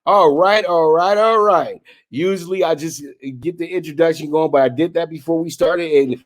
All right, all right, all right. Usually I just get the introduction going, but I did that before we started. And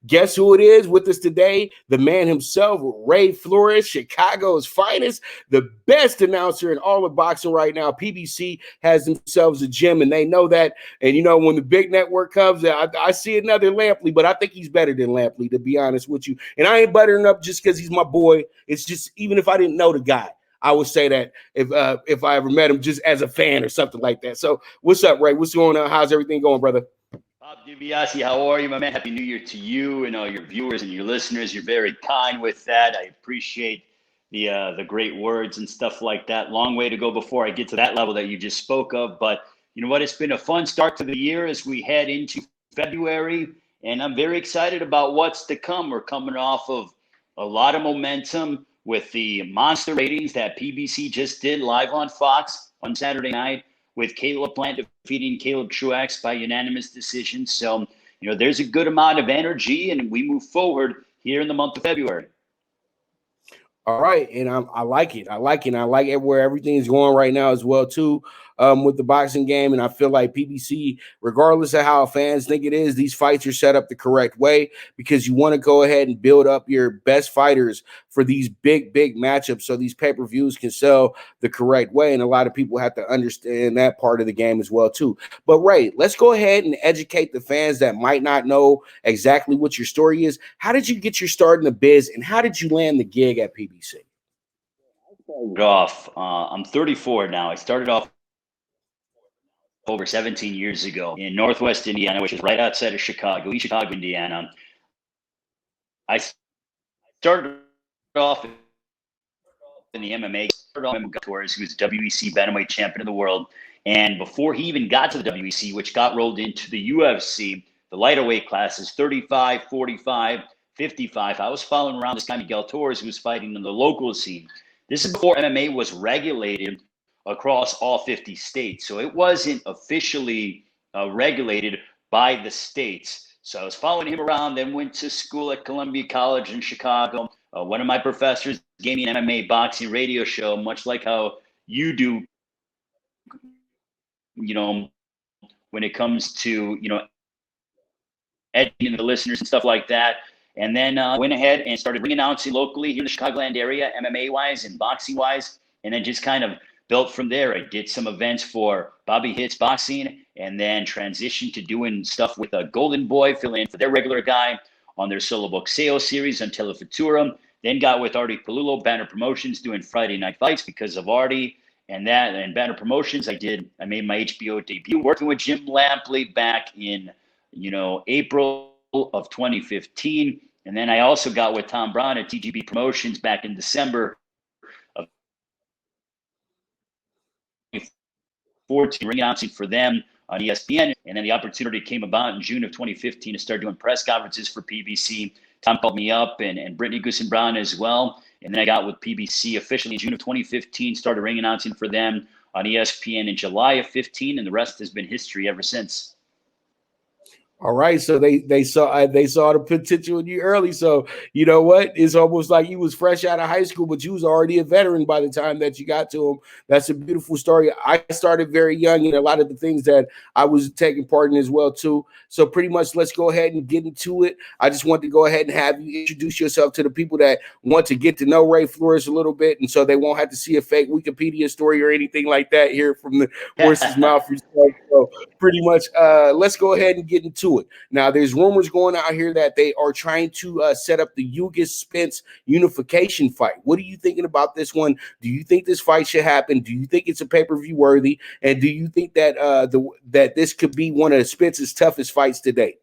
guess who it is with us today? The man himself, Ray Flores, Chicago's finest, the best announcer in all of boxing right now. PBC has themselves a gym, and they know that. And, you know, when the big network comes, I see another Lampley, but I think he's better than Lampley, to be honest with you. And I ain't buttering up just because he's my boy. It's just, even if I didn't know the guy, I would say that if I ever met him just as a fan or something like that. So what's up, Ray? What's going on? How's everything going, brother? Bob DiBiase, how are you, my man? Happy New Year to you and all your viewers and your listeners. You're very kind with that. I appreciate the great words and stuff like that. Long way to go before I get to that level that you just spoke of. But you know what? It's been a fun start to the year as we head into February, and I'm very excited about what's to come. We're coming off of a lot of momentum with the monster ratings that PBC just did live on Fox on Saturday night, with Caleb Plant defeating Caleb Truax by unanimous decision. So, you know, there's a good amount of energy, and we move forward here in the month of February. All right, and I like it. I like it. I like it where everything's going right now as well too, with the boxing game. And I feel like PBC, regardless of how fans think it is, these fights are set up the correct way because you want to go ahead and build up your best fighters for these big matchups, so these pay-per-views can sell the correct way. And a lot of people have to understand that part of the game as well too. But Ray, let's go ahead and educate the fans that might not know exactly what your story is. How did you get your start in the biz, and how did you land the gig at PBC? I'm 34 now. I started off over 17 years ago in Northwest Indiana, which is right outside of Chicago, East Chicago, Indiana. I started off in the MMA. Started off with Flores, who was WEC bantamweight champion of the world. And before he even got to the WEC, which got rolled into the UFC, the lighter weight classes, 35, 45, 55, I was following around this guy, Miguel Torres, who was fighting in the local scene. This is before MMA was regulated across all 50 states. So it wasn't officially regulated by the states. So I was following him around, then went to school at Columbia College in Chicago. One of my professors gave me an MMA boxing radio show, much like how you do, you know, when it comes to, you know, educating the listeners and stuff like that. And then went ahead and started ring announcing locally here in the Chicagoland area, MMA-wise and boxing-wise, and then just kind of built from there. I did some events for Bobby Hits Boxing, and then transitioned to doing stuff with a Golden Boy, filling in for their regular guy on their solo boxeo series on Telefutura. Then got with Artie Palullo, Banner Promotions, doing Friday Night Fights because of Artie and that. And Banner Promotions, I made my HBO debut working with Jim Lampley back in, you know, April of 2015. And then I also got with Tom Brown at TGB Promotions back in December of 2014, ring announcing for them on ESPN. And then the opportunity came about in June of 2015 to start doing press conferences for PBC. Tom called me up, and Brittany Goosen Brown as well. And then I got with PBC officially in June of 2015, started ring announcing for them on ESPN in July of 15, and the rest has been history ever since. All right, so they saw the potential in you early. So you know what? It's almost like you was fresh out of high school, but you was already a veteran by the time that you got to them. That's a beautiful story. I started very young, and a lot of the things that I was taking part in as well too. So pretty much, let's go ahead and get into it. I just want to go ahead and have you introduce yourself to the people that want to get to know Ray Flores a little bit, and so they won't have to see a fake Wikipedia story or anything like that here from the horse's mouth. So pretty much, let's go ahead and get into it. Now, there's rumors going out here that they are trying to set up the Ugas Spence Unification fight. What are you thinking about this one? Do you think this fight should happen? Do you think it's a pay-per-view worthy? And do you think that that this could be one of Spence's toughest fights to date?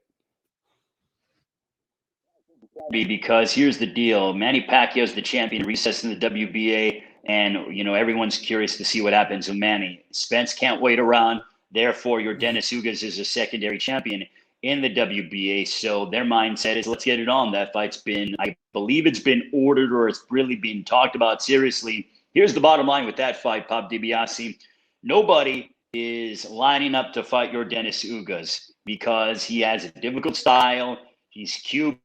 Because here's the deal: Manny Pacquiao's the champion, recess in the WBA, and you know everyone's curious to see what happens with Manny. Spence can't wait around. Therefore, your Dennis Ugas is a secondary champion in the WBA. So their mindset is, let's get it on. That fight's been, I believe it's been ordered, or it's really being talked about seriously. Here's the bottom line with that fight, Bob DiBiase. Nobody is lining up to fight your Dennis Ugas because he has a difficult style. He's Cuban,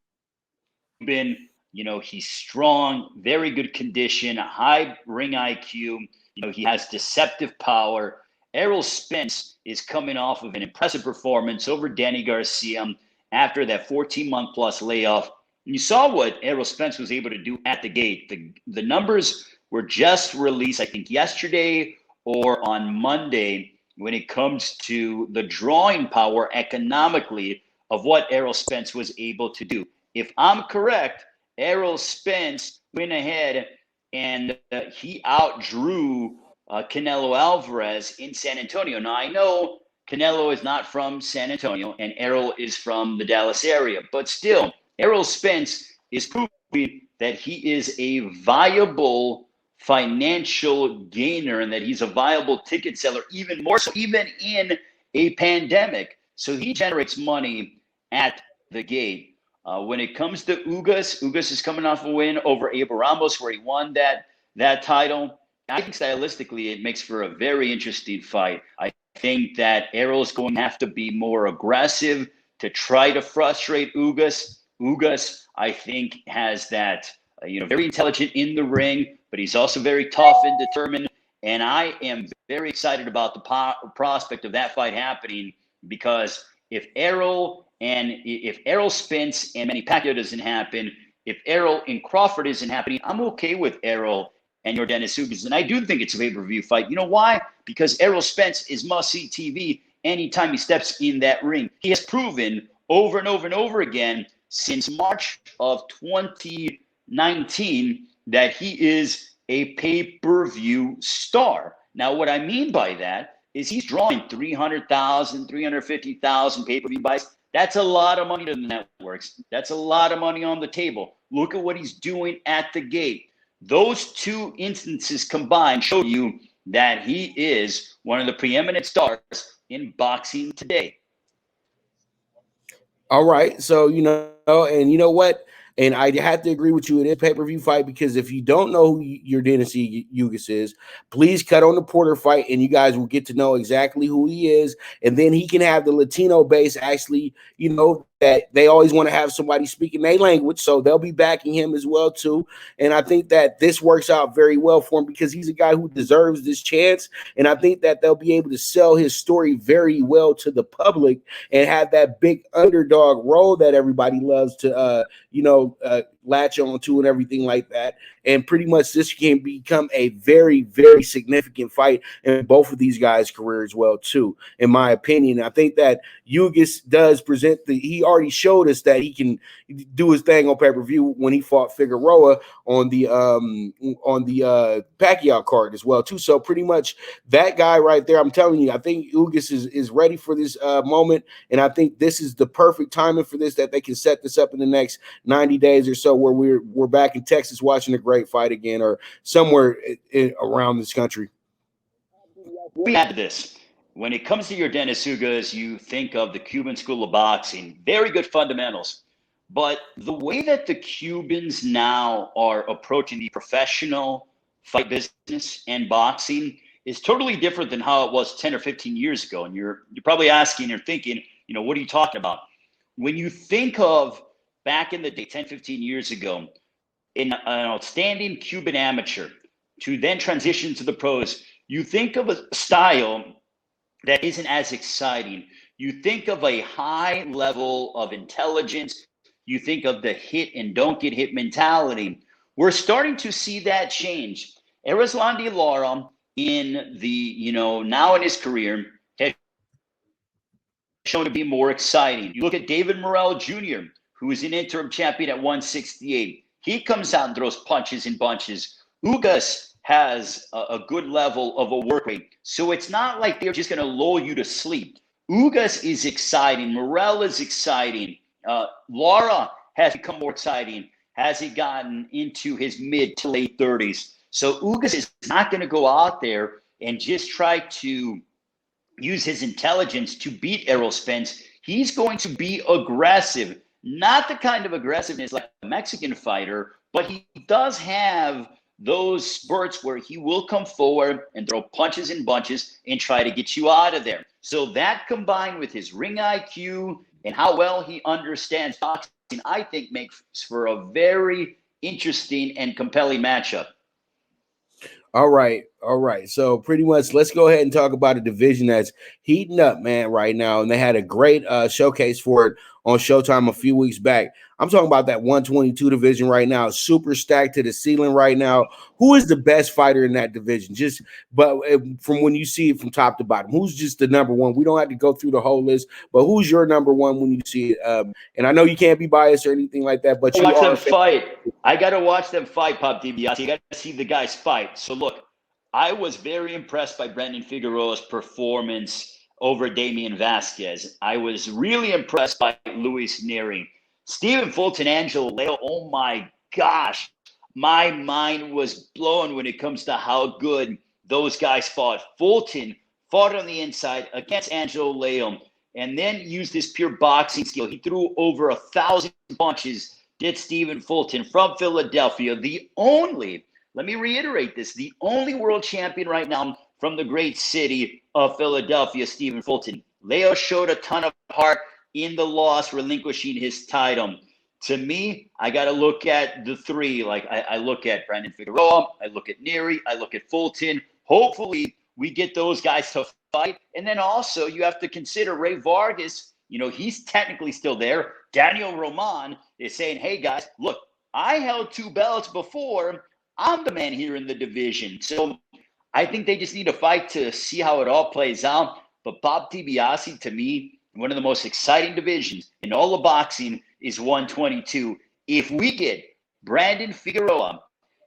you know, he's strong, very good condition, high ring IQ. You know, he has deceptive power. Errol Spence is coming off of an impressive performance over Danny Garcia after that 14-month-plus layoff. You saw what Errol Spence was able to do at the gate. The numbers were just released, I think, yesterday or on Monday when it comes to the drawing power economically of what Errol Spence was able to do. If I'm correct, Errol Spence went ahead and he outdrew Canelo Alvarez in San Antonio. Now, I know Canelo is not from San Antonio and Errol is from the Dallas area, but still, Errol Spence is proving that he is a viable financial gainer and that he's a viable ticket seller, even more so, even in a pandemic. So he generates money at the gate. When it comes to Ugas, Ugas is coming off a win over Abel Ramos where he won that title. I think stylistically it makes for a very interesting fight. I think that Errol is going to have to be more aggressive to try to frustrate Ugas. Ugas, I think, has that, very intelligent in the ring, but he's also very tough and determined. And I am very excited about the prospect of that fight happening because if Errol Spence and Manny Pacquiao doesn't happen, if Errol and Crawford isn't happening, I'm okay with Errol and Yordenis Ugas. And I do think it's a pay-per-view fight. You know why? Because Errol Spence is must-see TV anytime he steps in that ring. He has proven over and over and over again since March of 2019 that he is a pay-per-view star. Now, what I mean by that is he's drawing 300,000, 350,000 pay-per-view buys. That's a lot of money to the networks. That's a lot of money on the table. Look at what he's doing at the gate. Those two instances combined show you that he is one of the preeminent stars in boxing today. All right. So, and you know what? And I have to agree with you. It is a pay-per-view fight because if you don't know who Yordenis Ugas is, please cut on the Porter fight and you guys will get to know exactly who he is. And then he can have the Latino base actually, that they always want to have somebody speaking their language. So they'll be backing him as well, too. And I think that this works out very well for him because he's a guy who deserves this chance. And I think that they'll be able to sell his story very well to the public and have that big underdog role that everybody loves to, latch on to and everything like that. And pretty much this can become a very, very significant fight in both of these guys' careers well, too, in my opinion. I think that Ugas does present he already showed us that he can do his thing on pay-per-view when he fought Figueroa on the Pacquiao card as well, too. So pretty much that guy right there, I'm telling you, I think Ugas is ready for this moment. And I think this is the perfect timing for this, that they can set this up in the next 90 days or so where we're back in Texas watching a great fight again or somewhere around this country. We had this. When it comes to Yordenis Ugas, you think of the Cuban school of boxing, very good fundamentals. But the way that the Cubans now are approaching the professional fight business and boxing is totally different than how it was 10 or 15 years ago. And you're probably asking or thinking, what are you talking about? When you think of back in the day, 10, 15 years ago, an outstanding Cuban amateur to then transition to the pros, you think of a style that isn't as exciting. You think of a high level of intelligence. You think of the hit and don't get hit mentality. We're starting to see that change. Erislandy Lara in the, now in his career has shown to be more exciting. You look at David Morrell Jr., who is an interim champion at 168. He comes out and throws punches in bunches. Ugas has a good level of a work rate. So it's not like they're just going to lull you to sleep. Ugas is exciting. Morrell is exciting. Lara has become more exciting. Has he gotten into his mid to late 30s? So Ugas is not going to go out there and just try to use his intelligence to beat Errol Spence. He's going to be aggressive. Not the kind of aggressiveness like a Mexican fighter, but he does have those spurts where he will come forward and throw punches in bunches and try to get you out of there. So that combined with his ring IQ and how well he understands boxing, I think makes for a very interesting and compelling matchup. All right. All right, so pretty much let's go ahead and talk about a division that's heating up, man, right now. And they had a great showcase for it on Showtime a few weeks back. I'm talking about that 122 division right now, super stacked to the ceiling right now. Who is the best fighter in that division? From when you see it from top to bottom, who's just the number one? We don't have to go through the whole list, but who's your number one when you see it? And I know you can't be biased or anything like that, but you Watch are them a fan. fight. I got to watch them fight, Pop DiBiase. You got to see the guys fight. So look, I was very impressed by Brandon Figueroa's performance over Damian Vasquez. I was really impressed by Luis Neri. Stephen Fulton, Angelo Leo, oh my gosh. My mind was blown when it comes to how good those guys fought. Fulton fought on the inside against Angelo Leo and then used his pure boxing skill. He threw over 1,000 punches, did Stephen Fulton from Philadelphia. Let me reiterate this, the only world champion right now from the great city of Philadelphia, Stephen Fulton. Leo showed a ton of heart in the loss, relinquishing his title. To me, I got to look at the three. Like I look at Brandon Figueroa, I look at Neri, I look at Fulton. Hopefully, we get those guys to fight. And then also, you have to consider Ray Vargas. You know, he's technically still there. Daniel Roman is saying, hey, guys, look, I held 2 belts before. I'm the man here in the division. So I think they just need to fight to see how it all plays out. But Bob DiBiase, to me, one of the most exciting divisions in all of boxing is 122. If we get Brandon Figueroa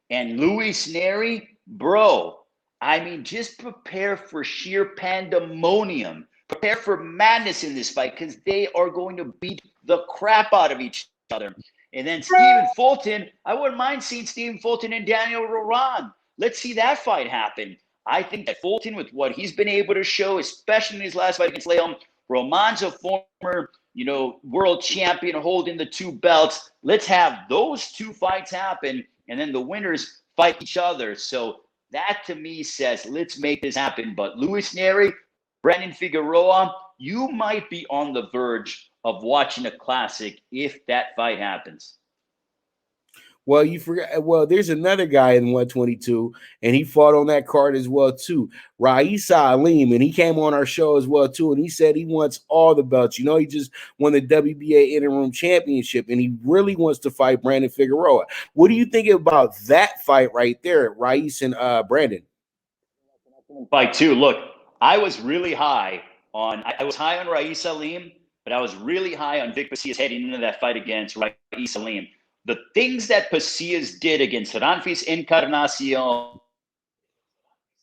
and Luis Neri, bro, I mean, just prepare for sheer pandemonium. Prepare for madness in this fight because they are going to beat the crap out of each other. And then Stephen Fulton, I wouldn't mind seeing Stephen Fulton and Daniel Roman. Let's see that fight happen. I think that Fulton, with what he's been able to show, especially in his last fight against Leon, Roman's a former, world champion holding the 2 belts. Let's have those 2 fights happen, and then the winners fight each other. So that to me says, let's make this happen. But Luis Neri, Brandon Figueroa, you might be on the verge of watching a classic if that fight happens. Well, you forgot. Well, there's another guy in 122, and he fought on that card as well too. Raisa Alim, and he came on our show as well too, and he said he wants all the belts. You know, he just won the WBA interim championship, and he really wants to fight Brandon Figueroa. What do you think about that fight right there, Raisa and Brandon? Fight too. Look, I was really high on. I was high on Raisa Alim, but I was really high on Vic Pasillas heading into that fight against Raisa Alim. The things that Pasillas did against Ranfis Encarnacion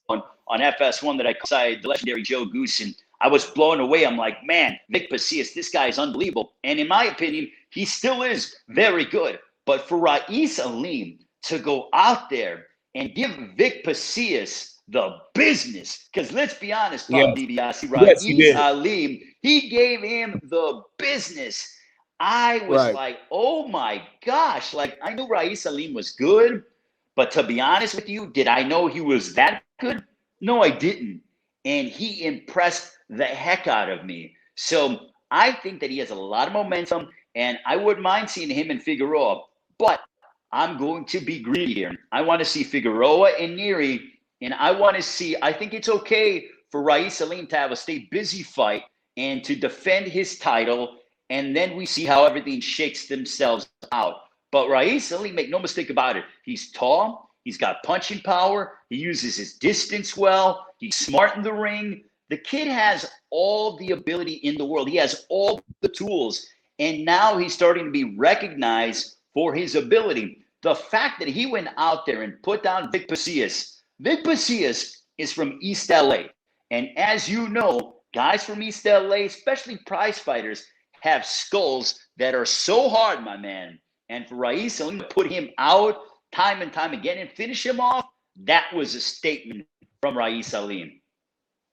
on FS1 that I cited, the legendary Joe Goosen, I was blown away. I'm like, man, Vic Pasillas, this guy is unbelievable. And in my opinion, he still is very good. But for Raisa Alim to go out there and give Vic Pasillas the business, because let's be honest, Bob DiBiase, Raisa Alim, he gave him the business. I was like, oh my gosh. Like, I knew Raisa Alim was good, but to be honest with you, did I know he was that good? No, I didn't. And he impressed the heck out of me. So I think that he has a lot of momentum, and I wouldn't mind seeing him and Figueroa, but I'm going to be greedy here. I want to see Figueroa and Neri, and I think it's okay for Raisa Alim to have a stay busy fight and to defend his title. And then we see how everything shakes themselves out. But Raisa Alim, make no mistake about it, he's tall, he's got punching power, he uses his distance well, he's smart in the ring. The kid has all the ability in the world. He has all the tools. And now he's starting to be recognized for his ability. The fact that he went out there and put down Vic Pasillas. Vic Pasillas is from East LA. And as you know, guys from East LA, especially prize fighters, have skulls that are so hard, my man. And for Raisa Alim to put him out time and time again and finish him off, that was a statement from Raisa Alim.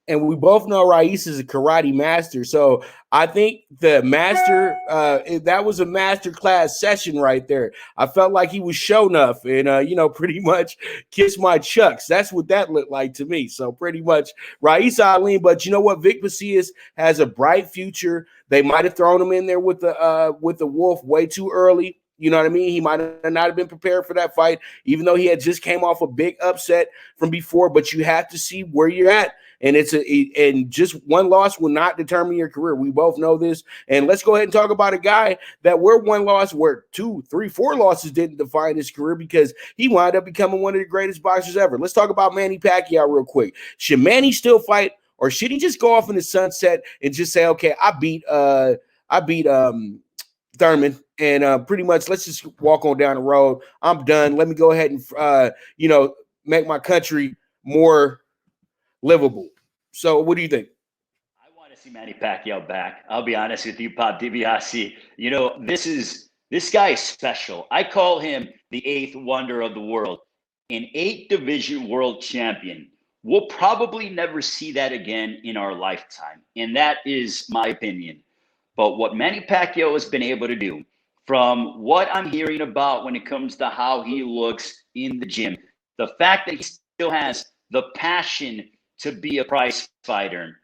And we both know Raisa is a karate master. So I think the master, that was a master class session right there. I felt like he was show enough and, pretty much kiss my chucks. That's what that looked like to me. So pretty much Raisa Alim. But you know what? Vic Pasillas has a bright future. They might have thrown him in there with the Wolf way too early. You know what I mean? He might not have been prepared for that fight, even though he had just came off a big upset from before. But you have to see where you're at. And and just one loss will not determine your career. We both know this. And let's go ahead and talk about a guy that where one loss, where 2, 3, 4 losses didn't define his career because he wound up becoming one of the greatest boxers ever. Let's talk about Manny Pacquiao real quick. Should Manny still fight, or should he just go off in the sunset and just say, okay, I beat Thurman, and pretty much let's just walk on down the road. I'm done. Let me go ahead and make my country more livable. So what do you think? I want to see Manny Pacquiao back. I'll be honest with you, Pop DiBiase. You know, this guy is special. I call him the 8th wonder of the world, an 8-division world champion. We'll probably never see that again in our lifetime, and that is my opinion. But what Manny Pacquiao has been able to do, from what I'm hearing about when it comes to how he looks in the gym, the fact that he still has the passion to be a prize fighter.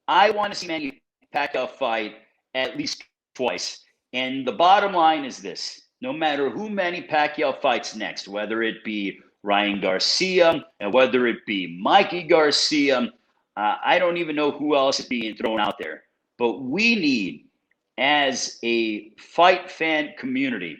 I want to see Manny Pacquiao fight at least twice. And the bottom line is this: no matter who Manny Pacquiao fights next, whether it be Ryan Garcia and whether it be Mikey Garcia, I don't even know who else is being thrown out there. But we need, as a fight community,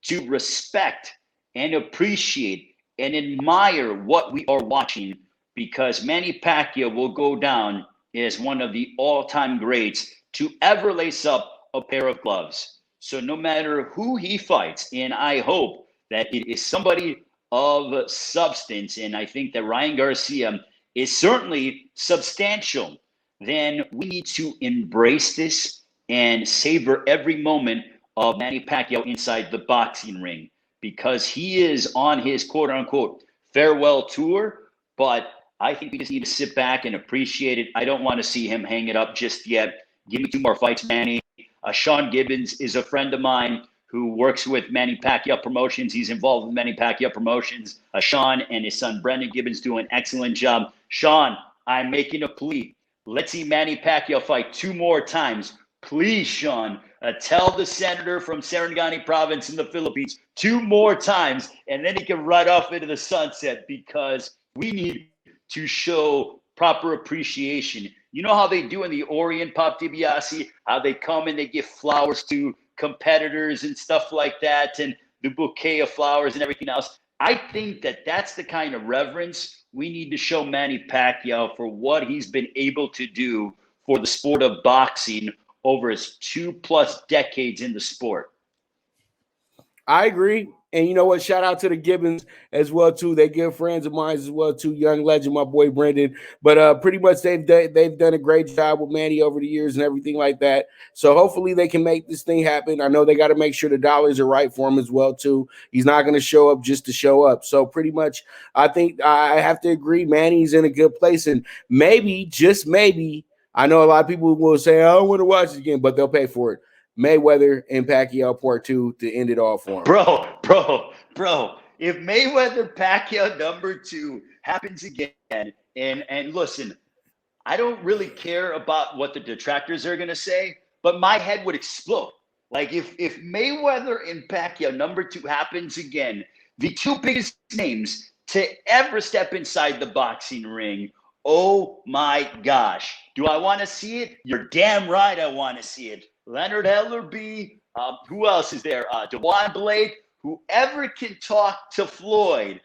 to respect and appreciate and admire what we are watching, because Manny Pacquiao will go down as one of the all-time greats to ever lace up a pair of gloves. So no matter who he fights, and I hope that it is somebody of substance, and I think that Ryan Garcia is certainly substantial, then we need to embrace this and savor every moment of Manny Pacquiao inside the boxing ring, because he is on his quote-unquote farewell tour. But I think we just need to sit back and appreciate it. I don't want to see him hang it up just yet. Give me 2 more fights, Manny. Sean Gibbons is a friend of mine who works with Manny Pacquiao Promotions. He's involved with Manny Pacquiao Promotions. Sean and his son Brendan Gibbons do an excellent job. Sean, I'm making a plea. Let's see Manny Pacquiao fight 2 more times. Please, Sean, tell the senator from Sarangani province in the Philippines 2 more times, and then he can ride off into the sunset, because we need to show proper appreciation. You know how they do in the Orient, Pop DiBiase, how they come and they give flowers to competitors and stuff like that, and the bouquet of flowers and everything else. I think that that's the kind of reverence we need to show Manny Pacquiao for what he's been able to do for the sport of boxing over his 2+ decades in the sport. I agree. And you know what? Shout out to the Gibbons as well, too. They good friends of mine as well, too. Young legend, my boy Brendan. But pretty much they've done a great job with Manny over the years and everything like that. So hopefully they can make this thing happen. I know they got to make sure the dollars are right for him as well, too. He's not going to show up just to show up. So pretty much I think I have to agree Manny's in a good place. And maybe, just maybe, I know a lot of people will say, I don't want to watch it again, but they'll pay for it. Mayweather and Pacquiao Part 2 to end it all for him. Bro. If Mayweather Pacquiao number 2 happens again, and listen, I don't really care about what the detractors are going to say, but my head would explode. Like if Mayweather and Pacquiao number 2 happens again, the 2 biggest names to ever step inside the boxing ring, oh my gosh. Do I want to see it? You're damn right I want to see it. Leonard Ellerby, who else is there? Dewan Blade, whoever can talk to Floyd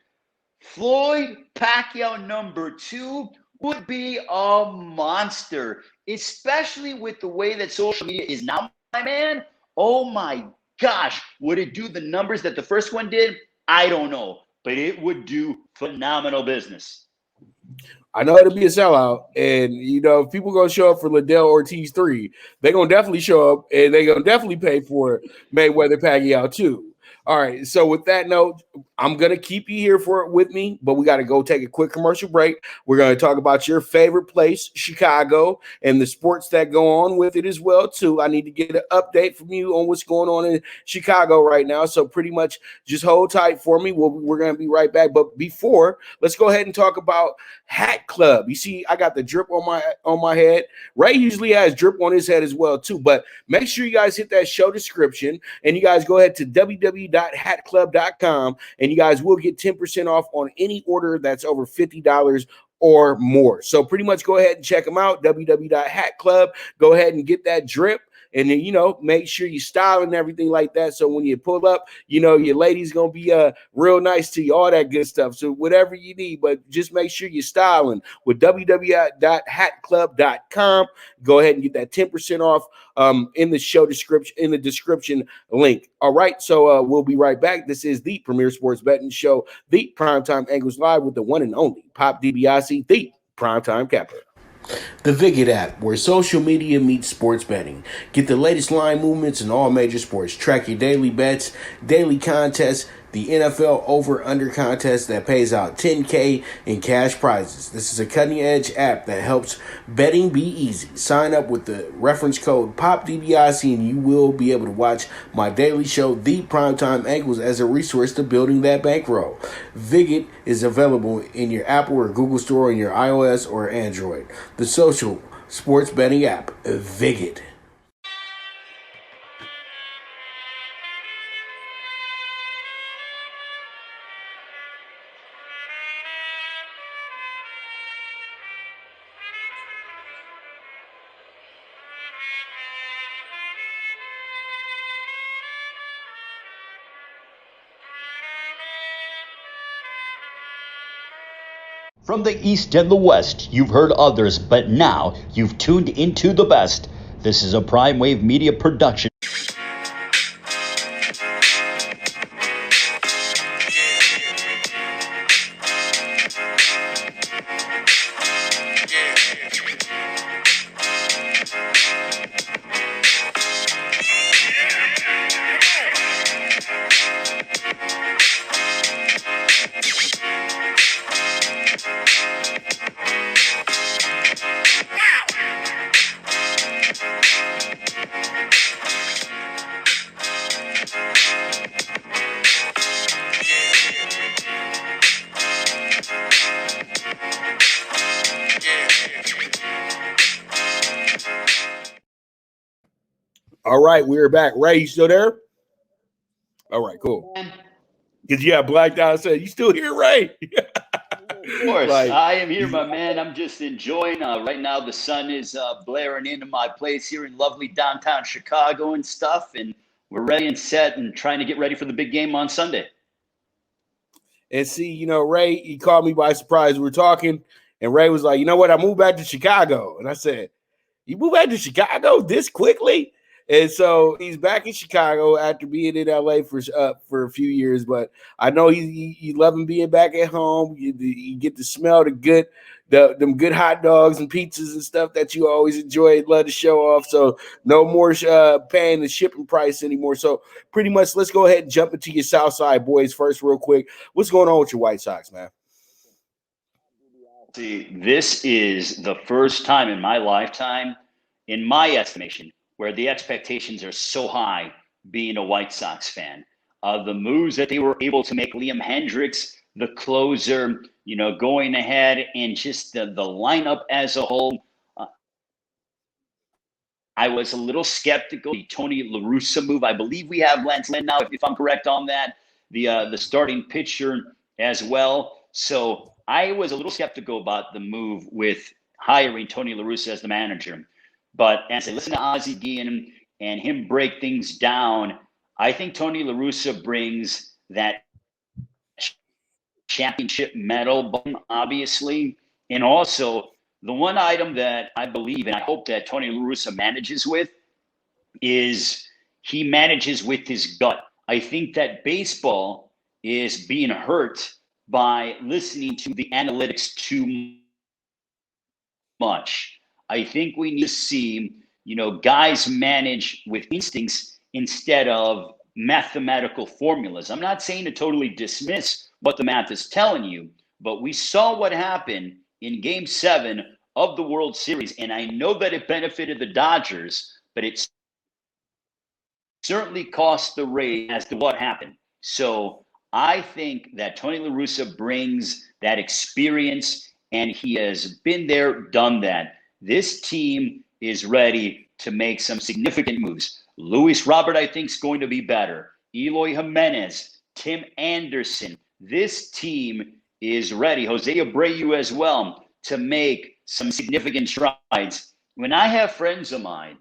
Pacquiao number 2 would be a monster, especially with the way that social media is now, my man. Oh my gosh, would it do the numbers that the first one did? I don't know, but it would do phenomenal business. I know it'll be a sellout, and if people gonna show up for Liddell Ortiz 3, they're gonna definitely show up, and they're gonna definitely pay for Mayweather Pacquiao too. All right. So with that note, I'm going to keep you here for it with me, but we got to go take a quick commercial break. We're going to talk about your favorite place, Chicago, and the sports that go on with it as well, too. I need to get an update from you on what's going on in Chicago right now. So pretty much just hold tight for me. We're going to be right back. But before, let's go ahead and talk about Hat Club. You see, I got the drip on my head. Ray usually has drip on his head as well, too. But make sure you guys hit that show description, and you guys go ahead to www.hatclub.com, and you guys will get 10% off on any order that's over $50 or more. So pretty much go ahead and check them out, www.hatclub. Go ahead and get that drip. And then, make sure you style and everything like that. So when you pull up, your lady's going to be real nice to you, all that good stuff. So whatever you need, but just make sure you're styling with www.hatclub.com. Go ahead and get that 10% off in the show description, in the description link. All right. So we'll be right back. This is the Premier Sports Betting Show, the Primetime Angles, live with the one and only Pop DiBiase, the Primetime Capper. The Viget app, where social media meets sports betting. Get the latest line movements in all major sports. Track your daily bets, daily contests, the NFL over-under contest that pays out $10K in cash prizes. This is a cutting-edge app that helps betting be easy. Sign up with the reference code POPDBIC and you will be able to watch my daily show, The Primetime Angles, as a resource to building that bankroll. Viget is available in your Apple or Google Store on your iOS or Android. The social sports betting app, Viget. From the East and the West, you've heard others, but now you've tuned into the best. This is a PrimeWave Media production. All right, we're back. Ray, you still there? All right, cool. Because blacked out and said, you still here, Ray? Of course, I am here, my man. I'm just enjoying. Right now, the sun is blaring into my place here in lovely downtown Chicago and stuff, and we're ready and set and trying to get ready for the big game on Sunday. And see, Ray, he caught me by surprise. We were talking, and Ray was like, you know what? I moved back to Chicago. And I said, you moved back to Chicago this quickly? And so he's back in Chicago after being in LA for a few years. But I know he loving being back at home. You get to smell them good hot dogs and pizzas and stuff that you always enjoy, love to show off. So no more paying the shipping price anymore. So pretty much, let's go ahead and jump into your Southside boys first, real quick. What's going on with your White Sox, man? See, this is the first time in my lifetime, in my estimation, where the expectations are so high being a White Sox fan. The moves that they were able to make, Liam Hendricks, the closer, going ahead, and just the lineup as a whole. I was a little skeptical. The Tony La Russa move, I believe we have Lance Lynn now, if I'm correct on that, the starting pitcher as well. So I was a little skeptical about the move with hiring Tony La Russa as the manager. But as I listen to Ozzie Guillen and him break things down, I think Tony La Russa brings that championship medal, obviously. And also, the one item that I believe and I hope that Tony La Russa manages with is he manages with his gut. I think that baseball is being hurt by listening to the analytics too much. I think we need to see, guys manage with instincts instead of mathematical formulas. I'm not saying to totally dismiss what the math is telling you, but we saw what happened in Game 7 of the World Series, and I know that it benefited the Dodgers, but it certainly cost the Rays as to what happened. So I think that Tony La Russa brings that experience, and he has been there, done that. This team is ready to make some significant moves. Luis Robert, I think, is going to be better. Eloy Jimenez, Tim Anderson. This team is ready. Jose Abreu as well to make some significant strides. When I have friends of mine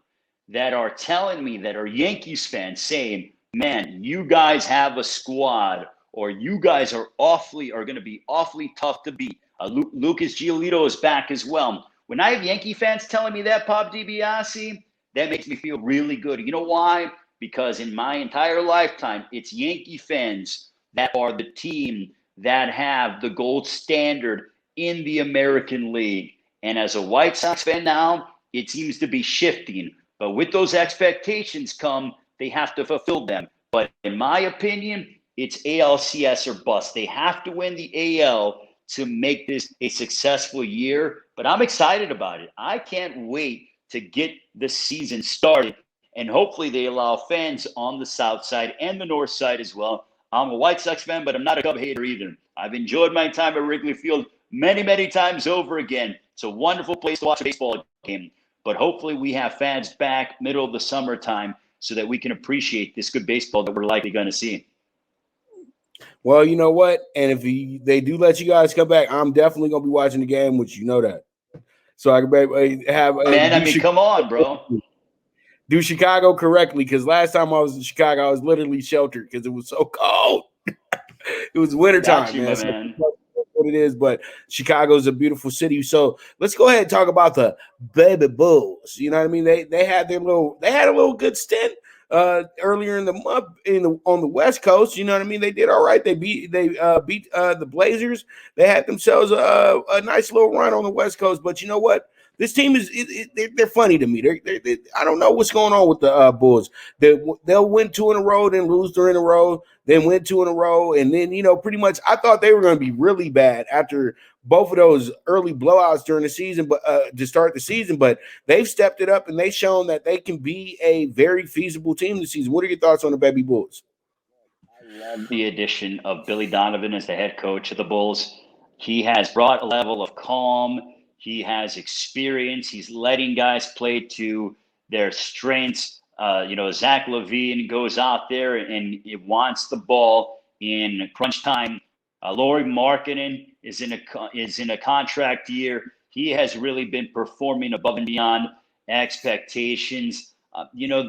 that are telling me, that are Yankees fans, saying, man, you guys have a squad, or you guys are going to be awfully tough to beat. Lucas Giolito is back as well. When I have Yankee fans telling me that, Pop DiBiase, that makes me feel really good. You know why? Because in my entire lifetime, it's Yankee fans that are the team that have the gold standard in the American League. And as a White Sox fan now, it seems to be shifting. But with those expectations come, they have to fulfill them. But in my opinion, it's ALCS or bust. They have to win the AL to make this a successful year. But I'm excited about it. I can't wait to get the season started. And hopefully they allow fans on the south side and the north side as well. I'm a White Sox fan, but I'm not a Cub hater either. I've enjoyed my time at Wrigley Field many, many times over again. It's a wonderful place to watch a baseball game. But hopefully we have fans back middle of the summertime so that we can appreciate this good baseball that we're likely going to see. Well, you know what? And if they do let you guys come back, I'm definitely going to be watching the game, which you know that. So I can have man. I mean, come on, bro. Do Chicago correctly, because last time I was in Chicago, I was literally sheltered because it was so cold. It was wintertime, man. So what it is, but Chicago's a beautiful city. So let's go ahead and talk about the Baby Bulls. You know what I mean? They had a little good stint earlier in the month on the West Coast. You know what I mean? They did all right. They beat the Blazers. They had themselves a nice little run on the West Coast. But you know what? This team is they're funny to me. They I don't know what's going on with the Bulls. They'll win 2 in a row, then lose 3 in a row, then win 2 in a row, and then pretty much I thought they were going to be really bad after both of those early blowouts during the season, but to start the season. But they've stepped it up and they've shown that they can be a very feasible team this season. What are your thoughts on the Baby Bulls? I love the addition of Billy Donovan as the head coach of the Bulls. He has brought a level of calm. He has experience. He's letting guys play to their strengths. Zach LaVine goes out there and it wants the ball in crunch time. Lauri Markkanen is in a contract year. He has really been performing above and beyond expectations.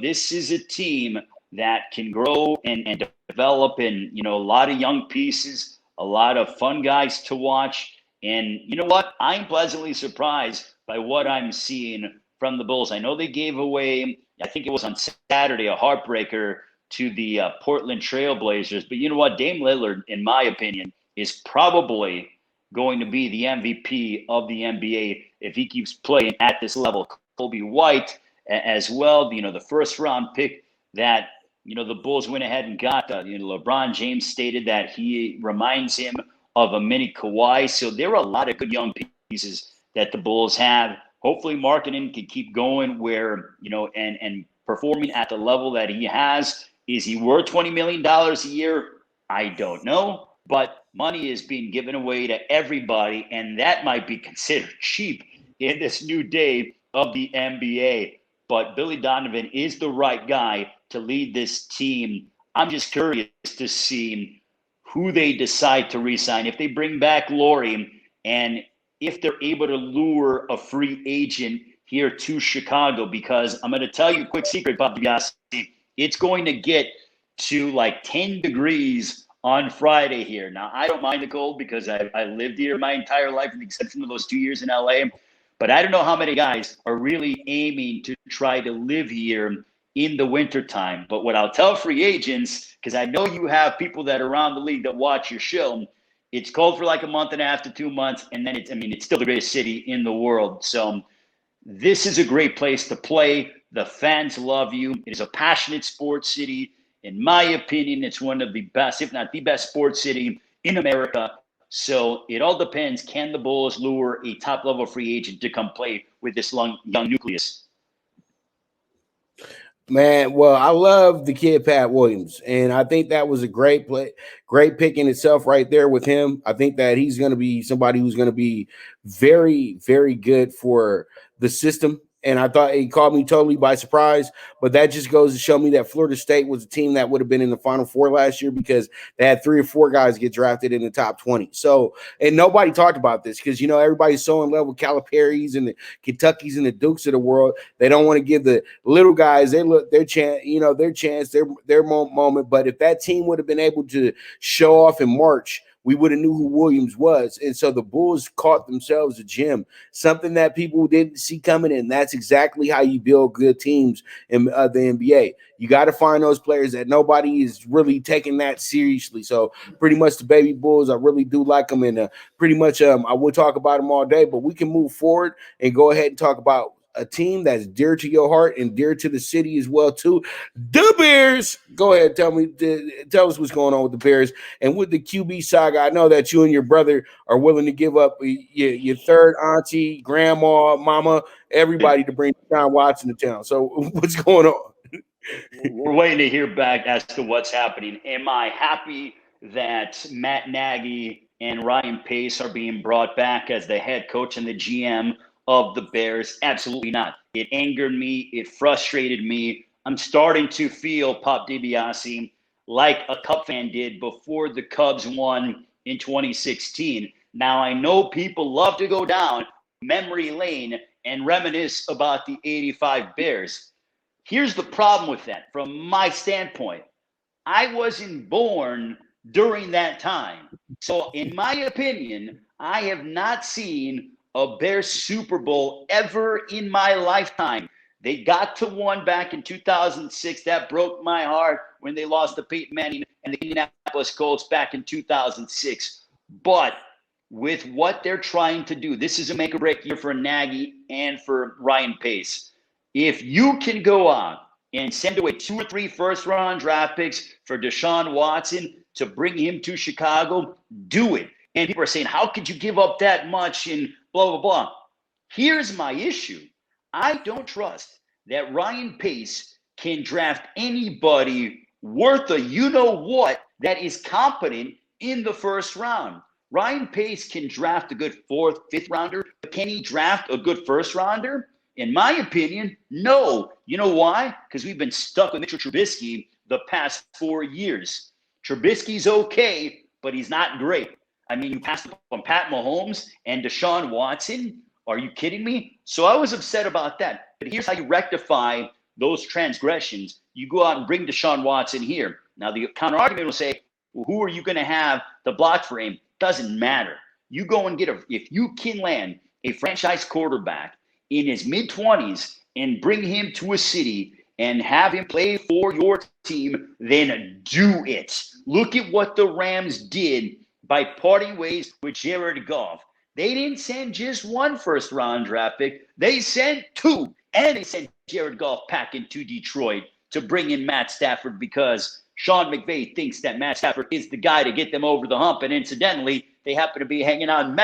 This is a team that can grow and develop, and a lot of young pieces, a lot of fun guys to watch. And you know what? I'm pleasantly surprised by what I'm seeing from the Bulls. I know they gave away, I think it was on Saturday, a heartbreaker to the Portland Trail Blazers. But you know what? Dame Lillard, in my opinion, is probably going to be the MVP of the NBA if he keeps playing at this level. Kobe White as well, the first round pick that, the Bulls went ahead and got. LeBron James stated that he reminds him of a mini Kawhi. So there are a lot of good young pieces that the Bulls have. Hopefully Markkanen can keep going where, and performing at the level that he has. Is he worth $20 million a year? I don't know. But money is being given away to everybody, and that might be considered cheap in this new day of the NBA. But Billy Donovan is the right guy to lead this team. I'm just curious to see who they decide to re-sign. If they bring back Lauri, and if they're able to lure a free agent here to Chicago, because I'm going to tell you a quick secret, Bob DiBiase, it's going to get to like 10 degrees on Friday here. Now, I don't mind the cold because I lived here my entire life, with the exception of those 2 years in LA. But I don't know how many guys are really aiming to try to live here in the wintertime. But what I'll tell free agents, because I know you have people that are around the league that watch your show, it's cold for like a month and a half to 2 months. And then it's still the greatest city in the world. So this is a great place to play. The fans love you. It is a passionate sports city. In my opinion, it's one of the best, if not the best, sports city in America. So it all depends. Can the Bulls lure a top-level free agent to come play with this young nucleus? Man, well, I love the kid Pat Williams, and I think that was a great pick in itself right there with him. I think that he's going to be somebody who's going to be very, very good for the system. And I thought he caught me totally by surprise, but that just goes to show me that Florida State was a team that would have been in the Final Four last year because they had 3 or 4 guys get drafted in the top 20. So, and nobody talked about this because, you know, everybody's so in love with Calipari's and the Kentuckys and the Dukes of the world. They don't want to give the little guys their chance, their moment. But if that team would have been able to show off in March, we would have knew who Williams was. And so the Bulls caught themselves a gem, something that people didn't see coming in. That's exactly how you build good teams in the NBA. You got to find those players that nobody is really taking that seriously. So pretty much the baby Bulls, I really do like them. And pretty much I will talk about them all day, but we can move forward and go ahead and talk about a team that's dear to your heart and dear to the city as well too. The Bears. Go ahead, tell us what's going on with the Bears and with the QB saga. I know that you and your brother are willing to give up your third auntie, grandma, mama, everybody to bring Deshaun Watson to town. So what's going on? We're waiting to hear back as to what's happening. Am I happy that Matt Nagy and Ryan Pace are being brought back as the head coach and the GM of the Bears? Absolutely not. It angered me. It frustrated me. I'm starting to feel, Pop DiBiase, like a Cub fan did before the Cubs won in 2016. Now, I know people love to go down memory lane and reminisce about the 85 Bears. Here's the problem with that from my standpoint. I wasn't born during that time. So, in my opinion, I have not seen a Bears Super Bowl ever in my lifetime. They got to one back in 2006. That broke my heart when they lost to Peyton Manning and the Indianapolis Colts back in 2006. But with what they're trying to do, this is a make or break year for Nagy and for Ryan Pace. If you can go out and send away 2 or 3 first-round draft picks for Deshaun Watson to bring him to Chicago, do it. And people are saying, how could you give up that much and blah, blah, blah. Here's my issue. I don't trust that Ryan Pace can draft anybody worth a you-know-what that is competent in the first round. Ryan Pace can draft a good 4th, 5th rounder, but can he draft a good first rounder? In my opinion, no. You know why? Because we've been stuck with Mitchell Trubisky the past 4 years. Trubisky's okay, but he's not great. I mean, you passed up on Pat Mahomes and Deshaun Watson. Are you kidding me? So I was upset about that. But here's how you rectify those transgressions. You go out and bring Deshaun Watson here. Now, the counter argument will say, well, who are you going to have to block for him? Doesn't matter. You go and get if you can land a franchise quarterback in his mid-20s and bring him to a city and have him play for your team, then do it. Look at what the Rams did by parting ways with Jared Goff. They didn't send just 1 first-round draft pick. They sent 2, and they sent Jared Goff packing to Detroit to bring in Matt Stafford because Sean McVay thinks that Matt Stafford is the guy to get them over the hump. And incidentally, they happen to be hanging out in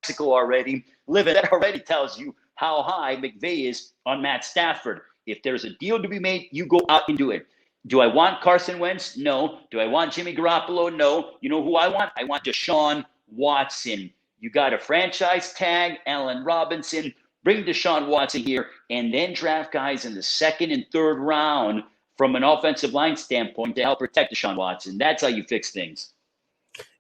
Mexico already. Living that already tells you how high McVay is on Matt Stafford. If there's a deal to be made, you go out and do it. Do I want Carson Wentz? No. Do I want Jimmy Garoppolo? No. You know who I want? I want Deshaun Watson. You got a franchise tag, Allen Robinson. Bring Deshaun Watson here and then draft guys in the 2nd and 3rd round from an offensive line standpoint to help protect Deshaun Watson. That's how you fix things.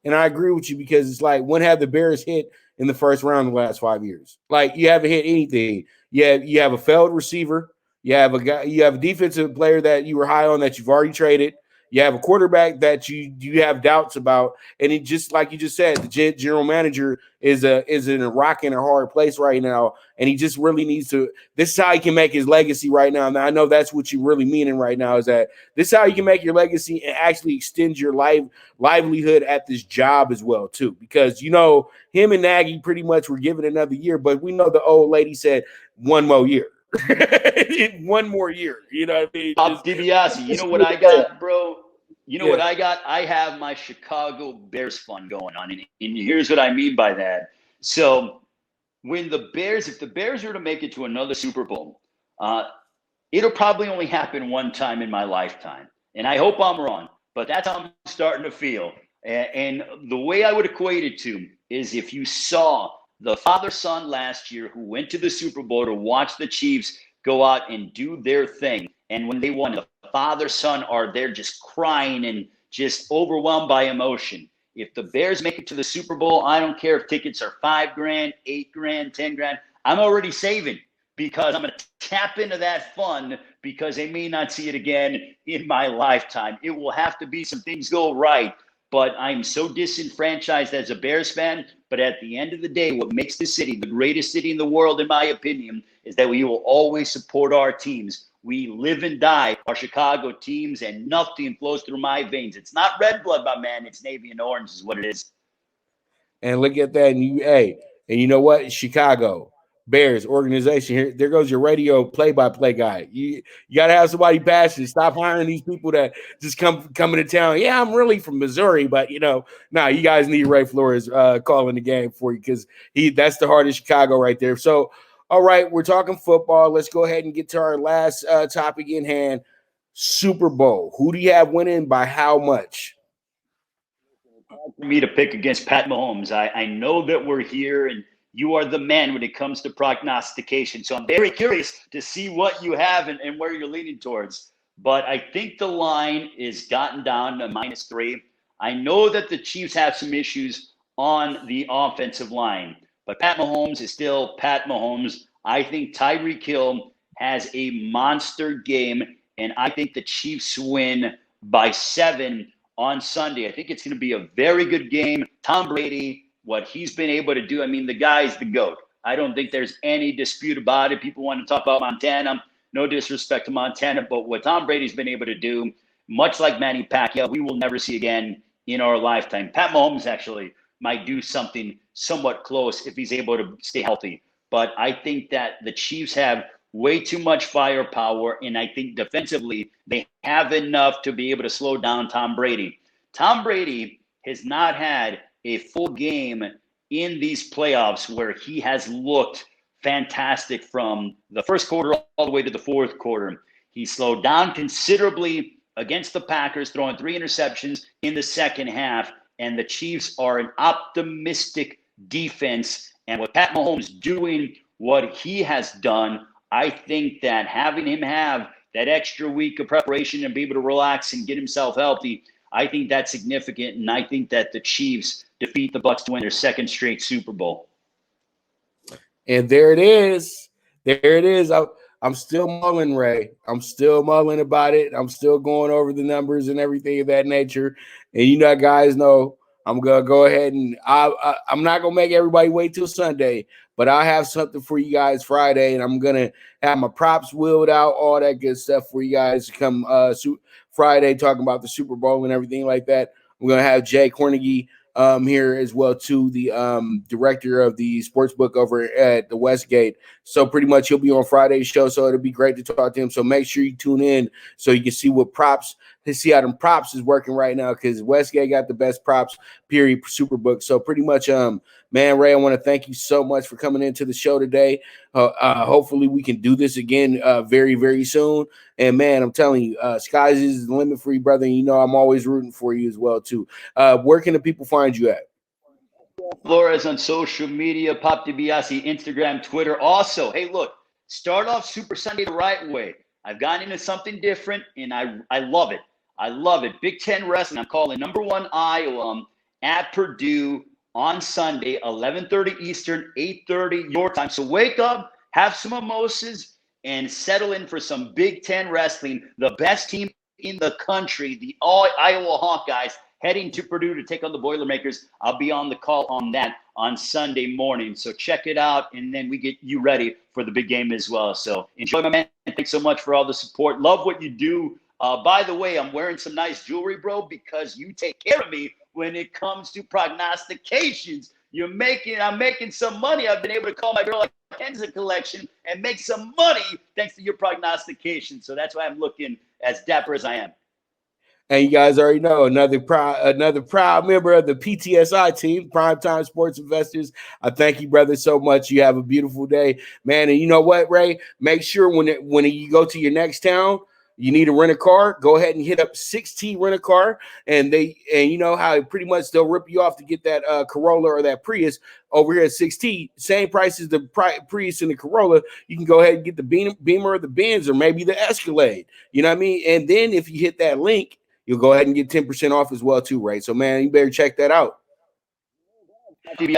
And I agree with you because it's like, when have the Bears hit in the first round in the last 5 years? Like, you haven't hit anything. You have a failed receiver. You have a defensive player that you were high on that you've already traded. You have a quarterback that you have doubts about, and it just like you just said, the general manager is in a rock and a hard place right now, and he just really needs to. This is how he can make his legacy right now. Now I know that's what you're really meaning right now, is that this is how you can make your legacy and actually extend your livelihood at this job as well too, because him and Nagy pretty much were given another year, but we know the old lady said 1 more year. One more year. You know what I mean? DiBiase, you know what I got, bro? You know what I got? I have my Chicago Bears fun going on. And here's what I mean by that. So when the Bears, if the Bears were to make it to another Super Bowl, it'll probably only happen one time in my lifetime. And I hope I'm wrong, but that's how I'm starting to feel. And the way I would equate it to is if you saw the father-son last year who went to the Super Bowl to watch the Chiefs go out and do their thing. And when they won, the father-son are there just crying and just overwhelmed by emotion. If the Bears make it to the Super Bowl, I don't care if tickets are $5 grand, $8 grand, 10 grand. I'm already saving because I'm going to tap into that fun because I may not see it again in my lifetime. It will have to be some things go right. But I'm so disenfranchised as a Bears fan. But at the end of the day, what makes this city the greatest city in the world, in my opinion, is that we will always support our teams. We live and die our Chicago teams, and nothing flows through my veins. It's not red blood, my man. It's navy and orange is what it is. And look at that. And and you know what? Chicago Bears organization. Here, there goes your radio play-by-play guy. You got to have somebody passionate. Stop hiring these people that just coming to town. Yeah, I'm really from Missouri, but you guys need Ray Flores calling the game for you because that's the heart of Chicago right there. So, all right, we're talking football. Let's go ahead and get to our last topic in hand. Super Bowl. Who do you have winning by how much? For me to pick against Pat Mahomes. I know that we're here and you are the man when it comes to prognostication. So I'm very curious to see what you have and where you're leaning towards. But I think the line is gotten down to -3. I know that the Chiefs have some issues on the offensive line, but Pat Mahomes is still Pat Mahomes. I think Tyreek Hill has a monster game, and I think the Chiefs win by 7 on Sunday. I think it's going to be a very good game. Tom Brady, what he's been able to do, I mean, the guy's the GOAT. I don't think there's any dispute about it. People want to talk about Montana. No disrespect to Montana, but what Tom Brady's been able to do, much like Manny Pacquiao, we will never see again in our lifetime. Pat Mahomes actually might do something somewhat close if he's able to stay healthy. But I think that the Chiefs have way too much firepower, and I think defensively they have enough to be able to slow down Tom Brady. Tom Brady has not had a full game in these playoffs where he has looked fantastic from the first quarter all the way to the fourth quarter. He slowed down considerably against the Packers, throwing 3 interceptions in the second half, and the Chiefs are an optimistic defense. And with Pat Mahomes doing what he has done, I think that having him have that extra week of preparation and be able to relax and get himself healthy, I think that's significant. And I think that the Chiefs defeat the Bucs to win their second straight Super Bowl. And there it is. There it is. I'm still mulling, Ray. I'm still mulling about it. I'm still going over the numbers and everything of that nature. And guys know I'm going to go ahead and I'm not going to make everybody wait till Sunday, but I'll have something for you guys Friday, and I'm going to have my props wheeled out, all that good stuff for you guys to come Friday talking about the Super Bowl and everything like that. I'm going to have Jay Cornegie here as well, too, the director of the sportsbook over at the Westgate. So pretty much he'll be on Friday's show, so it'll be great to talk to him. So make sure you tune in so you can see see how them props is working right now, because Westgate got the best props, period, Superbook. So pretty much, man, Ray, I want to thank you so much for coming into the show today. Hopefully we can do this again very, very soon. And, man, I'm telling you, skies is the limit for you, brother. And I'm always rooting for you as well, too. Where can the people find you at? Flores on social media, Pop DiBiase, Instagram, Twitter. Also, hey, look, start off Super Sunday the right way. I've gotten into something different, and I love it. I love it. Big Ten Wrestling. I'm calling #1 Iowa at Purdue on Sunday, 11:30 Eastern, 8:30 your time. So wake up, have some mimosas, and settle in for some Big Ten Wrestling. The best team in the country, the Iowa Hawkeyes, heading to Purdue to take on the Boilermakers. I'll be on the call on that on Sunday morning. So check it out, and then we get you ready for the big game as well. So enjoy, my man. Thanks so much for all the support. Love what you do. By the way, I'm wearing some nice jewelry, bro, because you take care of me when it comes to prognostications. I'm making some money. I've been able to call my girl like Kansas collection and make some money thanks to your prognostication. So that's why I'm looking as dapper as I am. And you guys already know another proud member of the PTSI team, Primetime Sports Investors. I thank you, brother, so much. You have a beautiful day, man. And you know what, Ray? Make sure when you go to your next town, you need to rent a car. Go ahead and hit up 6T Rent a Car, and you know how pretty much they'll rip you off to get that Corolla or that Prius over here at 6T. Same price as the Prius and the Corolla. You can go ahead and get the Beamer or the Benz or maybe the Escalade. You know what I mean? And then if you hit that link, you'll go ahead and get 10% off as well too, right? So, man, you better check that out. PBS